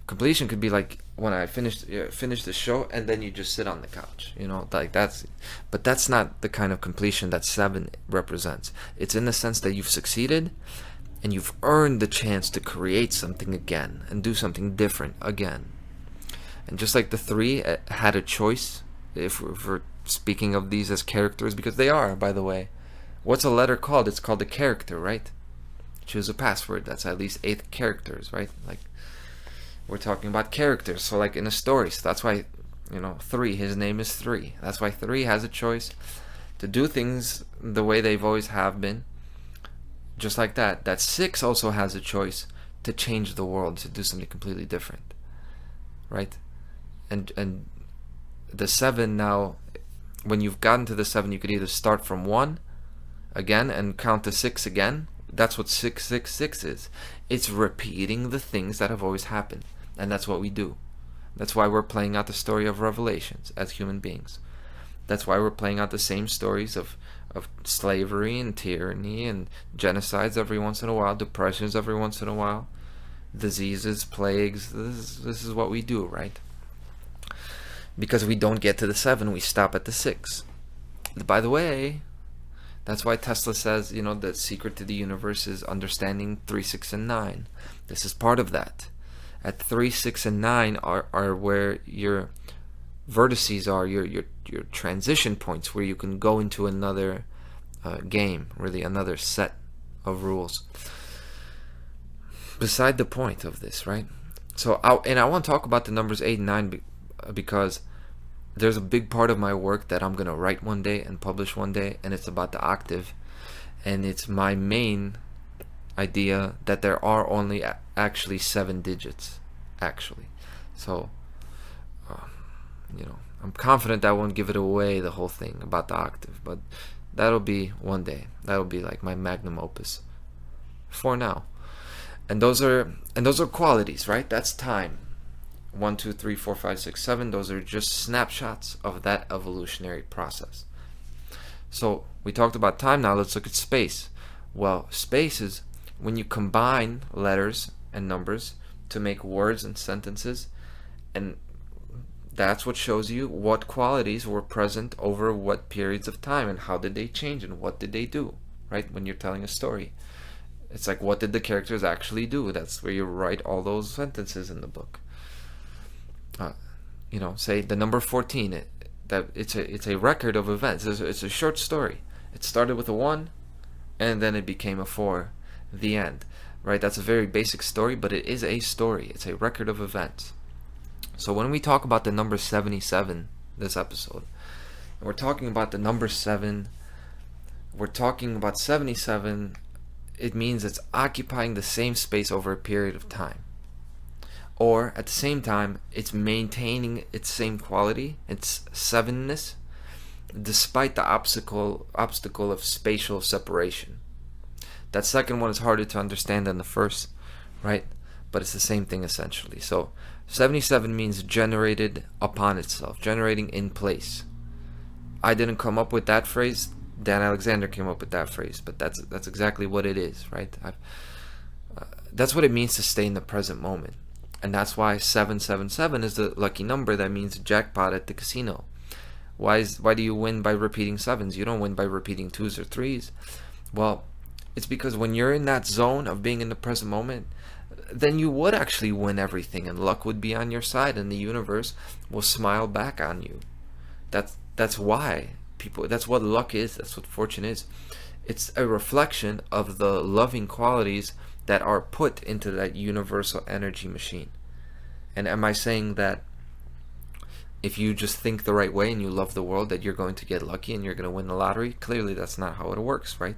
completion could be like when I finish the show and then you just sit on the couch, like but that's not the kind of completion that 7 represents. It's in the sense that you've succeeded and you've earned the chance to create something again and do something different again. And just like the 3 had a choice, if we're speaking of these as characters, because they are, by the way. What's a letter called? It's called a character, right? Choose a password. That's at least 8 characters, right? Like, we're talking about characters. So like in a story. So that's why, 3, his name is 3. That's why 3 has a choice to do things the way they've always have been. Just like that. That 6 also has a choice to change the world, to do something completely different. Right? And the 7 now, when you've gotten to the 7, you could either start from 1 again and count to 6 again. That's what 666 is. It's repeating the things that have always happened. And that's what we do. That's why we're playing out the story of Revelations as human beings. That's why we're playing out the same stories of slavery and tyranny and genocides every once in a while, depressions every once in a while, diseases, plagues. This is what we do, right? Because we don't get to the 7, we stop at the 6. By the way, that's why Tesla says, the secret to the universe is understanding 3, 6, and 9. This is part of that. At 3, 6, and 9 are where your vertices are, your transition points, where you can go into another game, really another set of rules. Beside the point of this, right? So, I want to talk about the numbers 8 and 9 because there's a big part of my work that I'm going to write one day and publish one day, and it's about the octave. And it's my main idea that there are only actually 7 digits, actually. So, I'm confident I won't give it away, the whole thing about the octave, but that'll be one day. That'll be like my magnum opus for now. And those are qualities, right? That's time. 1, 2, 3, 4, 5, 6, 7. Those are just snapshots of that evolutionary process. So we talked about time. Now let's look at space. Well, space is when you combine letters and numbers to make words and sentences, and that's what shows you what qualities were present over what periods of time and how did they change and what did they do, right? When you're telling a story, it's like, what did the characters actually do? That's where you write all those sentences in the book. Say the number 14. It's a record of events. It's a short story. It started with a 1, and then it became a 4. The end. Right? That's a very basic story, but it is a story. It's a record of events. So when we talk about the number 77 this episode, and we're talking about the number 7, we're talking about 77. It means it's occupying the same space over a period of time. Or at the same time, it's maintaining its same quality, its 7ness, despite the obstacle of spatial separation. That second one is harder to understand than the first, right? But it's the same thing essentially. So 77 means generated upon itself, generating in place. I didn't come up with that phrase. Dan Alexander came up with that phrase, but that's exactly what it is, right? That's what it means to stay in the present moment. And that's why 777 is the lucky number. That means jackpot at the casino. Why do you win by repeating 7s? You don't win by repeating 2s or 3s. Well, it's because when you're in that zone of being in the present moment, then you would actually win everything, and luck would be on your side, and the universe will smile back on you. That's why people. That's what luck is. That's what fortune is. It's a reflection of the loving qualities that are put into that universal energy machine. And am I saying that if you just think the right way and you love the world, that you're going to get lucky and you're going to win the lottery? Clearly, that's not how it works, right?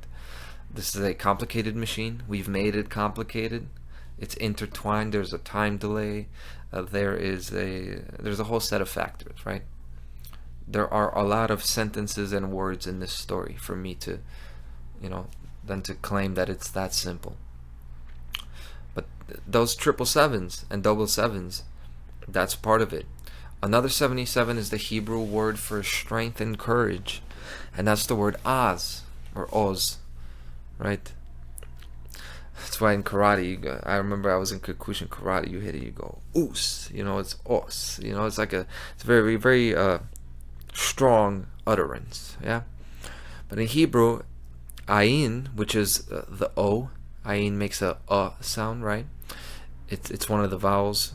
This is a complicated machine. We've made it complicated. It's intertwined. There's a time delay. There's a whole set of factors, right? There are a lot of sentences and words in this story for me to, than to claim that it's that simple. But those 777s and 777s, that's part of it. Another 77 is the Hebrew word for strength and courage, and that's the word Az, or Oz, right? That's why in karate, I remember I was in Kyokushin karate, you hit it, you go, Us, it's Os, it's like it's very, very strong utterance, yeah? But in Hebrew, Ayin, which is the O, Ayin makes a sound, right? It's one of the vowels.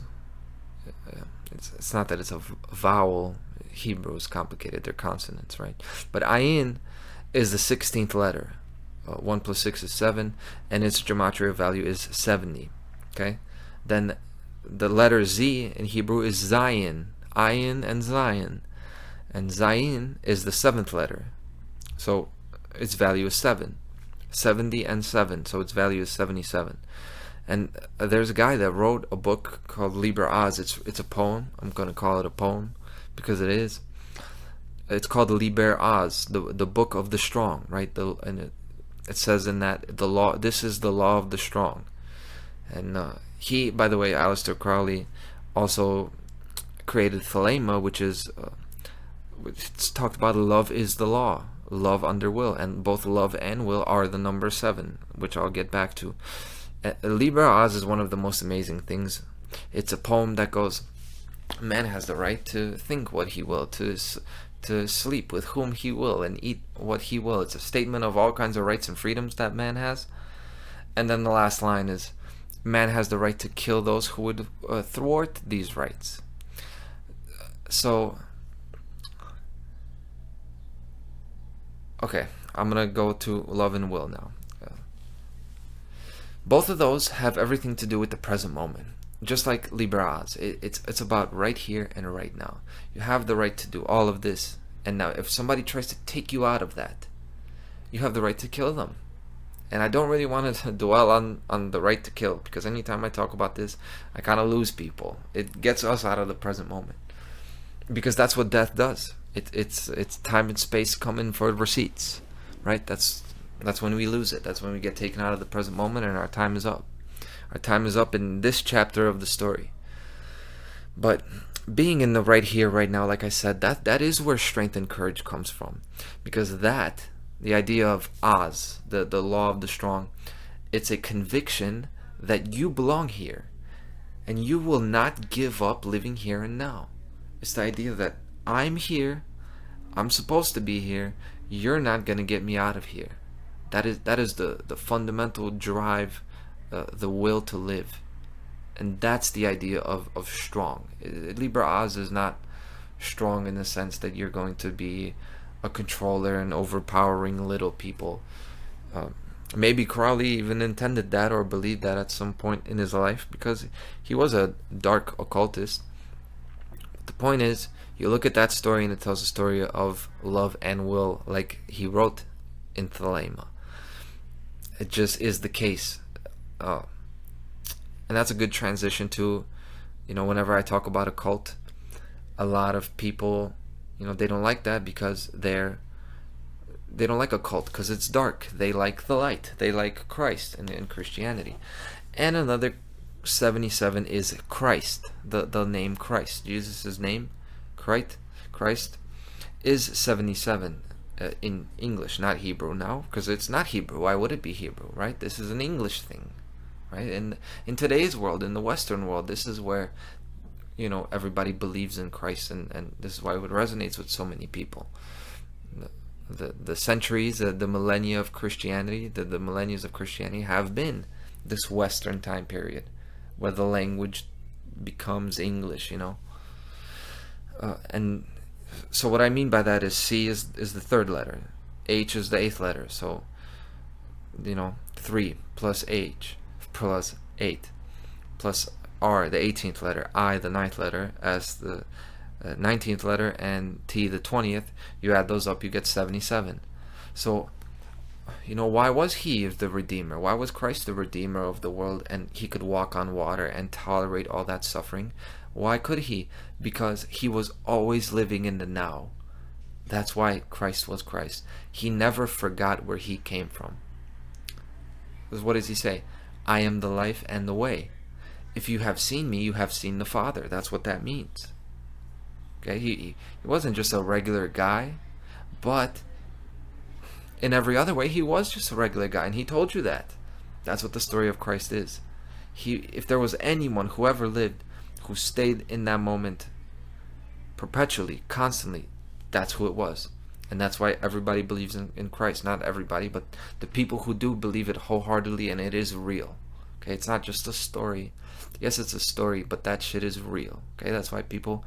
It's not that it's a vowel. Hebrew is complicated. They're consonants, right? But Ayin is the 16th letter. 1 plus 6 is 7, and its gematria value is 70. Okay? Then the letter Z in Hebrew is Zayin. Ayin and Zayin. And Zayin is the 7th letter. So its value is 7. 70 and 7. So its value is 77. And there's a guy that wrote a book called Liber Az. It's a poem. I'm going to call it a poem because it is. It's called Liber Az, the book of the strong, right? It says in that the law. This is the law of the strong. And he, by the way, Aleister Crowley, also created Thelema, which it's talked about. Love is the law. Love under will, and both love and will are the number 7, which I'll get back to. Liber Az is one of the most amazing things. It's a poem that goes, man has the right to think what he will, to sleep with whom he will, and eat what he will. It's a statement of all kinds of rights and freedoms that man has. And then the last line is, man has the right to kill those who would thwart these rights. So, okay, I'm going to go to love and will now. Both of those have everything to do with the present moment. Just like Liber Az, it's about right here and right now. You have the right to do all of this, and now if somebody tries to take you out of that, you have the right to kill them. And I don't really want to dwell on the right to kill, because anytime I talk about this, I kind of lose people. It gets us out of the present moment, because that's what death does. It's time and space coming for receipts, right? That's when we lose it. That's when we get taken out of the present moment and our time is up. Our time is up in this chapter of the story. But being in the right here, right now, like I said, that is where strength and courage comes from. Because the idea of Az, the law of the strong, it's a conviction that you belong here. And you will not give up living here and now. It's the idea that I'm here, I'm supposed to be here, you're not going to get me out of here. That is the fundamental drive, the will to live. And that's the idea of strong. Liber Az is not strong in the sense that you're going to be a controller and overpowering little people. Maybe Crowley even intended that or believed that at some point in his life, because he was a dark occultist. The point is, you look at that story and it tells a story of love and will, like he wrote in Thelema. It just is the case. And that's a good transition to, whenever I talk about a cult, a lot of people, they don't like that because they don't like a cult because it's dark. They like the light. They like Christ and Christianity. And another 77 is Christ, the name Christ. Jesus' name, Christ, is 77 in English, not Hebrew now, because it's not Hebrew. Why would it be Hebrew, right? This is an English thing, right? And in today's world, in the Western world, this is where, everybody believes in Christ, and this is why it resonates with so many people. The centuries, the millennia of Christianity, the millennia of Christianity have been this Western time period, where the language becomes English, and So what I mean by that is C is the third letter, H is the eighth letter. So 3 plus H plus 8 plus R, the 18th letter, I, the ninth letter, S, the 19th letter, and T, the 20th. You add those up, you get 77. So, why was he the Redeemer? Why was Christ the Redeemer of the world, and he could walk on water and tolerate all that suffering? Why could he? Because he was always living in the now. That's why Christ was Christ. He never forgot where he came from. Because what does he say? I am the life and the way. If you have seen me, you have seen the Father. That's what that means. Okay, he wasn't just a regular guy, but in every other way, he was just a regular guy, and he told you that. That's what the story of Christ is. If there was anyone who ever lived who stayed in that moment perpetually, constantly, that's who it was. And that's why everybody believes in Christ. Not everybody, but the people who do believe it wholeheartedly, and it is real. Okay, it's not just a story. Yes, it's a story, but that shit is real. Okay, that's why people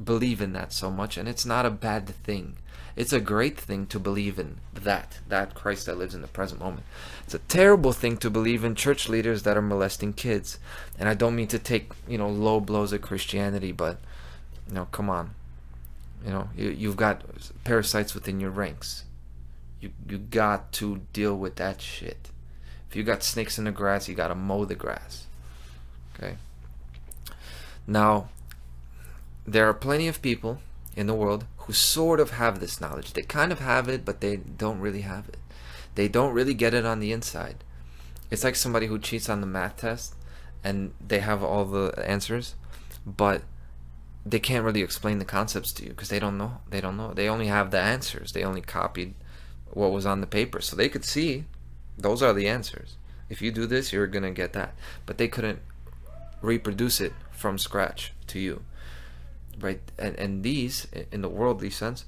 believe in that so much, and it's not a bad thing. It's a great thing to believe in that Christ that lives in the present moment. It's a terrible thing to believe in church leaders that are molesting kids. And I don't mean to take, low blows at Christianity, but, come on. You've got parasites within your ranks. You got to deal with that shit. If you got snakes in the grass, you got to mow the grass. Okay? Now, there are plenty of people in the world who sort of have this knowledge. They kind of have it, but they don't really have it. They don't really get it on the inside. It's like somebody who cheats on the math test and they have all the answers, but they can't really explain the concepts to you because they don't know. They don't know. They only have the answers. They only copied what was on the paper. So they could see those are the answers. If you do this, you're going to get that. But they couldn't reproduce it from scratch to you. Right? And these, in the worldly sense,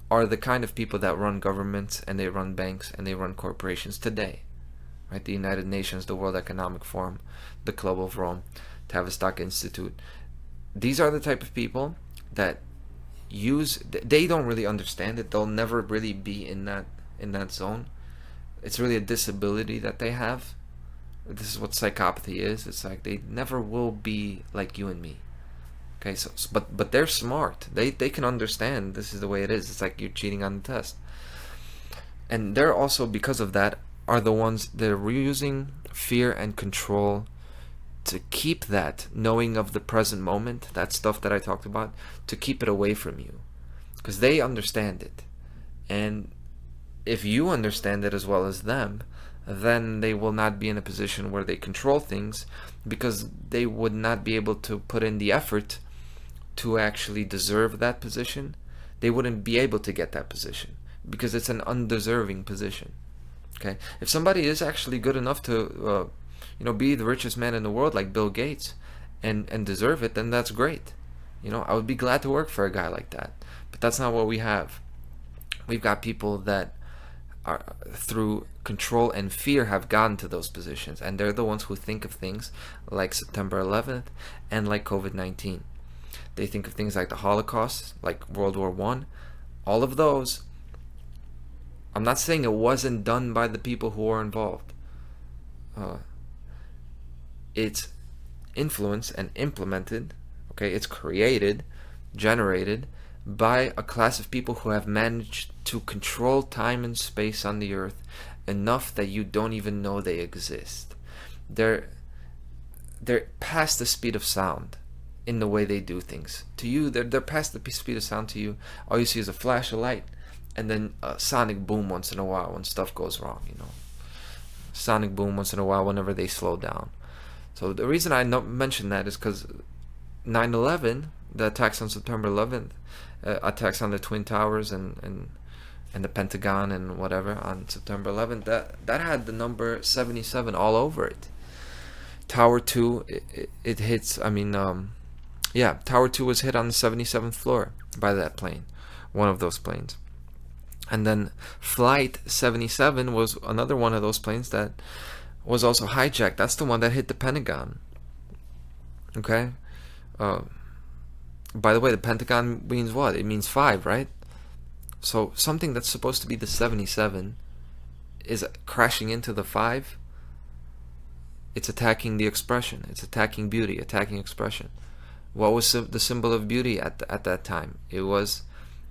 are the kind of people that run governments, and they run banks, and they run corporations today. Right? The United Nations, the World Economic Forum, the Club of Rome, Tavistock Institute. These are the type of people that they don't really understand it. They'll never really be in that zone. It's really a disability that they have. This is what psychopathy is. It's like they never will be like you and me. Okay, but they're smart. They can understand this is the way it is. It's like you're cheating on the test. And they're also, because of that, are the ones that are using fear and control to keep that knowing of the present moment, that stuff that I talked about, to keep it away from you. Because they understand it. And if you understand it as well as them, then they will not be in a position where they control things, because they would not be able to put in the effort to actually deserve that position. They wouldn't be able to get that position because it's an undeserving position. Okay, if somebody is actually good enough to be the richest man in the world like Bill Gates and deserve it, then that's great. I would be glad to work for a guy like that. But that's not what we have. We've got people that are, through control and fear, have gotten to those positions, and they're the ones who think of things like September 11th and like COVID-19. They think of things like the Holocaust, like World War I. All of those, I'm not saying it wasn't done by the people who were involved. It's influenced and implemented, okay, it's created, generated by a class of people who have managed to control time and space on the earth enough that you don't even know they exist. They're past the speed of sound in the way they do things. To you, they're past the speed of sound to you. All you see is a flash of light and then a sonic boom once in a while when stuff goes wrong, Sonic boom once in a while whenever they slow down. So the reason I mention that is because 9/11, the attacks on September 11th, attacks on the Twin Towers and the Pentagon and whatever on September 11th, that had the number 77 all over it. Tower 2, it hits, Tower 2 was hit on the 77th floor by that plane, one of those planes. And then Flight 77 was another one of those planes that was also hijacked. That's the one that hit the Pentagon. Okay? By the way, the pentagon means what? It means 5, right? So something that's supposed to be the 77 is crashing into the 5. It's attacking the expression. It's attacking beauty, attacking expression. What was the symbol of beauty at that time? It was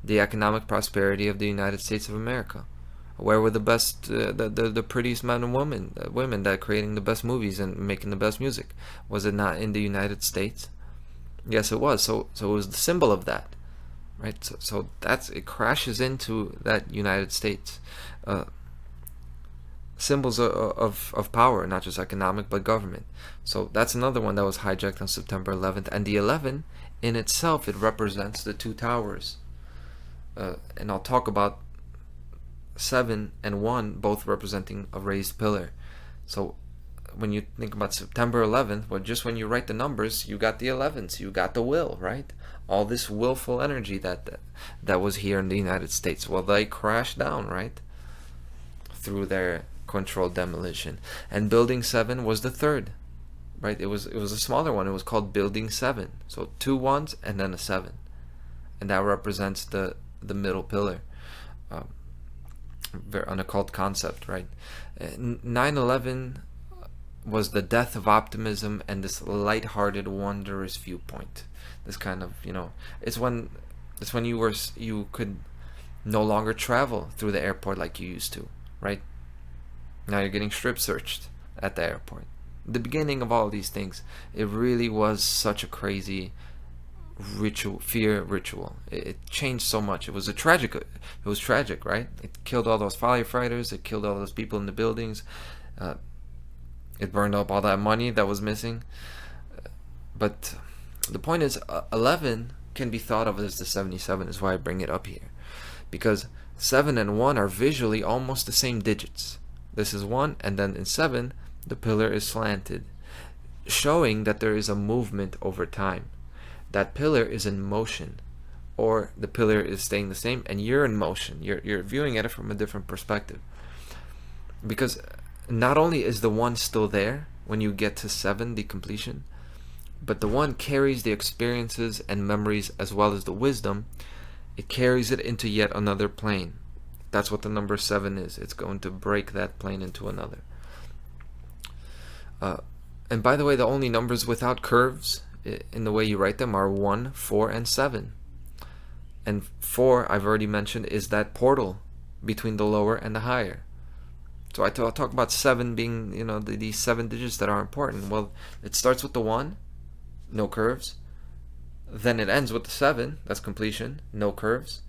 the economic prosperity of the United States of America. Where were the best, the prettiest men and women that creating the best movies and making the best music? Was it not in the United States? Yes, it was. So it was the symbol of that, right? So it crashes into that United States. Symbols of power, not just economic but government. So that's another one that was hijacked on September 11th. And the 11 in itself, it represents the two towers. And I'll talk about 7 and 1 both representing a raised pillar. So when you think about September 11th, well, just when you write the numbers, you got the 11s, you got the will, right? All this willful energy that was here in the United States. Well, they crashed down, right? Through their controlled demolition. And Building 7 was the third, right? It was a smaller one. It was called Building 7. So 2 1s and then a 7. And that represents the middle pillar. Very an occult concept, right? 9/11 was the death of optimism and this light-hearted, wondrous viewpoint. This kind of, it's when you could no longer travel through the airport like you used to, right? Now you're getting strip searched at the airport. The beginning of all these things, it really was such a crazy fear ritual. It changed so much. It was tragic, right? It killed all those firefighters. It killed all those people in the buildings. It burned up all that money that was missing. But the point is, 11 can be thought of as the 77, is why I bring it up here. Because 7 and 1 are visually almost the same digits. This is 1, and then in 7, the pillar is slanted, showing that there is a movement over time. That pillar is in motion, or the pillar is staying the same, and you're in motion. You're viewing at it from a different perspective. Because not only is the 1 still there when you get to 7, the completion, but the 1 carries the experiences and memories as well as the wisdom. It carries it into yet another plane. That's what the number 7 is. It's going to break that plane into another. And by the way, the only numbers without curves in the way you write them are 1, 4, and 7. And 4, I've already mentioned, is that portal between the lower and the higher. So I'll talk about 7 being, these 7 digits that are important. Well, it starts with the 1, no curves. Then it ends with the 7, that's completion, no curves.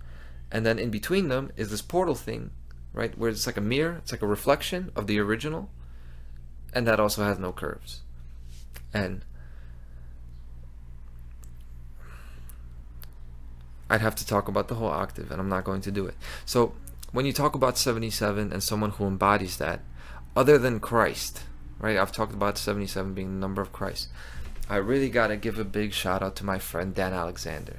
And then in between them is this portal thing, right, where it's like a mirror, it's like a reflection of the original, and that also has no curves. And I'd have to talk about the whole octave, and I'm not going to do it. So when you talk about 77 and someone who embodies that, other than Christ, right? I've talked about 77 being the number of Christ. I really got to give a big shout out to my friend Dan Alexander.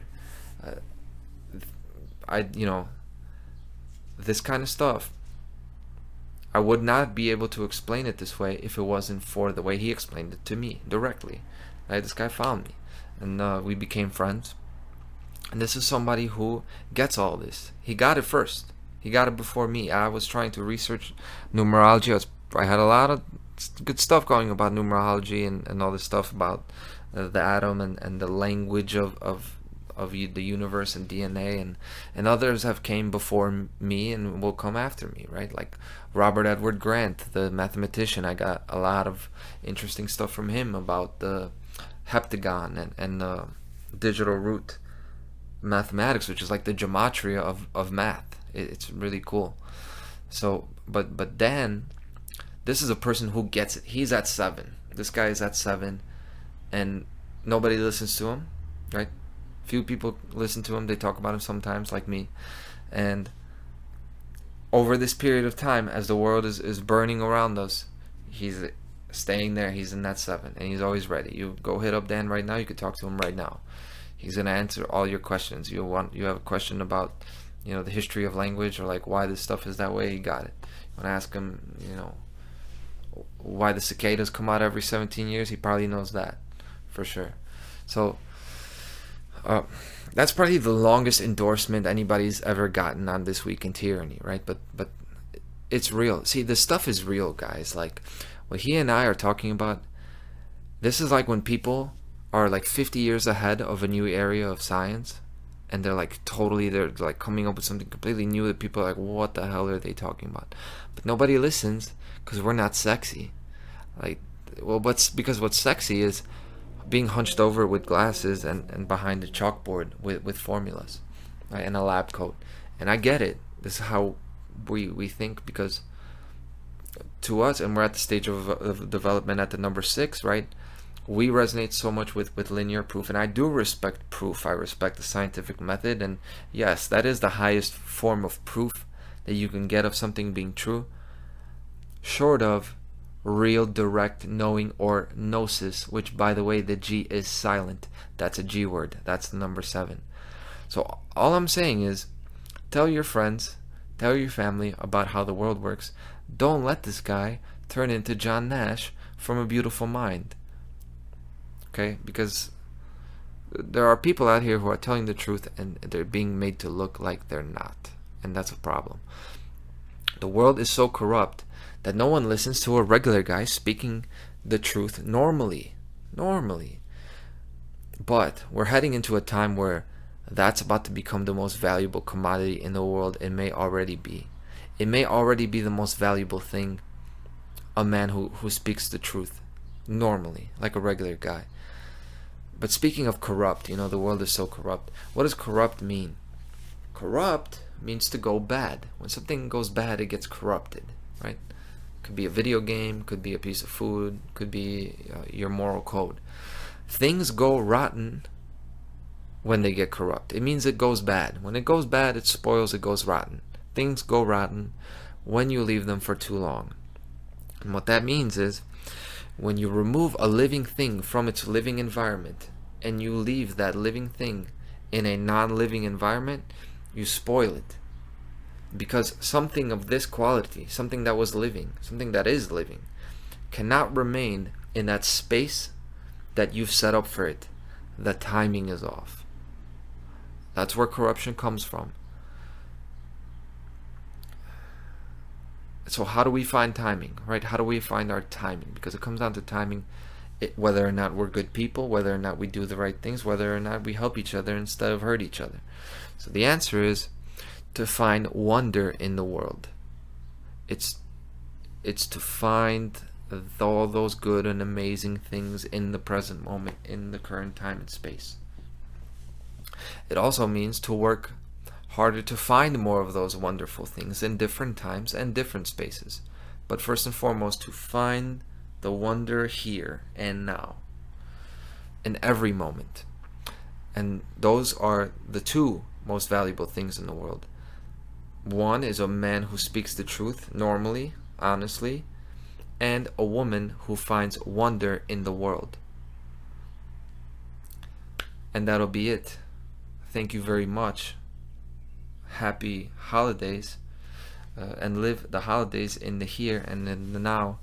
This kind of stuff, I would not be able to explain it this way if it wasn't for the way he explained it to me directly. Right? This guy found me, and we became friends. And this is somebody who gets all this. He got it first. He got it before me. I was trying to research numerology. I had a lot of good stuff going about numerology and all this stuff about the atom and the language of the universe and DNA, and others have came before me and will come after me, right? Like Robert Edward Grant, the mathematician. I got a lot of interesting stuff from him about the heptagon and the digital root mathematics, which is like the gematria of math. It's really cool. So, but Dan, this is a person who gets it. He's at 7. This guy is at 7, and nobody listens to him, right? Few people listen to him. They talk about him sometimes, like me. And over this period of time, as the world is burning around us, he's staying there. He's in that 7, and he's always ready. You go hit up Dan right now. You could talk to him right now. He's gonna answer all your questions. You have a question about, the history of language, or like why this stuff is that way. He got it. You wanna ask him, why the cicadas come out every 17 years. He probably knows that for sure. So Uh, that's probably the longest endorsement anybody's ever gotten on This Week in Tyranny, right? But it's real. See, this stuff is real, guys. Like what he and I are talking about, this is like when people are like 50 years ahead of a new area of science, and they're like coming up with something completely new that people are like, what the hell are they talking about? But nobody listens because we're not sexy. Like, well, because what's sexy is being hunched over with glasses and behind a chalkboard with formulas, right, and a lab coat. And I get it. This is how we think, because to us, and we're at the stage of development at the number 6, right? We resonate so much with linear proof, and I do respect proof. I respect the scientific method, and yes, that is the highest form of proof that you can get of something being true, short of real direct knowing or gnosis, which, by the way, the G is silent. That's a G word. That's the number 7. So all I'm saying is, tell your friends, tell your family about how the world works. Don't let this guy turn into John Nash from A Beautiful Mind. Okay? Because there are people out here who are telling the truth and they're being made to look like they're not. And that's a problem. The world is so corrupt that no one listens to a regular guy speaking the truth normally. But we're heading into a time where that's about to become the most valuable commodity in the world. It may already be. It may already be the most valuable thing, a man who speaks the truth normally, like a regular guy. But speaking of corrupt, the world is so corrupt. What does corrupt mean? Corrupt means to go bad. When something goes bad, it gets corrupted, right? Could be a video game, could be a piece of food, could be your moral code. Things go rotten when they get corrupt. It means it goes bad. When it goes bad, it spoils, it goes rotten. Things go rotten when you leave them for too long. And what that means is, when you remove a living thing from its living environment and you leave that living thing in a non-living environment, you spoil it. Because something of this quality, something that was living, something that is living, cannot remain in that space that you've set up for it. The timing is off. That's where corruption comes from. So how do we find timing, right? How do we find our timing? Because it comes down to timing, whether or not we're good people, whether or not we do the right things, whether or not we help each other instead of hurt each other. So the answer is to find wonder in the world. It's to find all those good and amazing things in the present moment, in the current time and space. It also means to work harder to find more of those wonderful things in different times and different spaces. But first and foremost, to find the wonder here and now, in every moment. And those are the 2 most valuable things in the world. One is a man who speaks the truth normally, honestly, and a woman who finds wonder in the world. And that'll be it. Thank you very much. Happy holidays, and live the holidays in the here and in the now.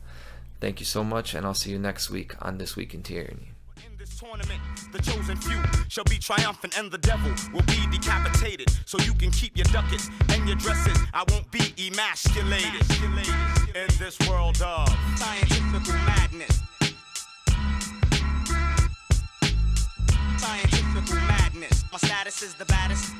Thank you so much, and I'll see you next week on This Week in Tyranny. In this tournament, the chosen few shall be triumphant, and the devil will be decapitated. So you can keep your ducats and your dresses. I won't be emasculated in this world of scientific madness. Scientific madness. My status is the baddest.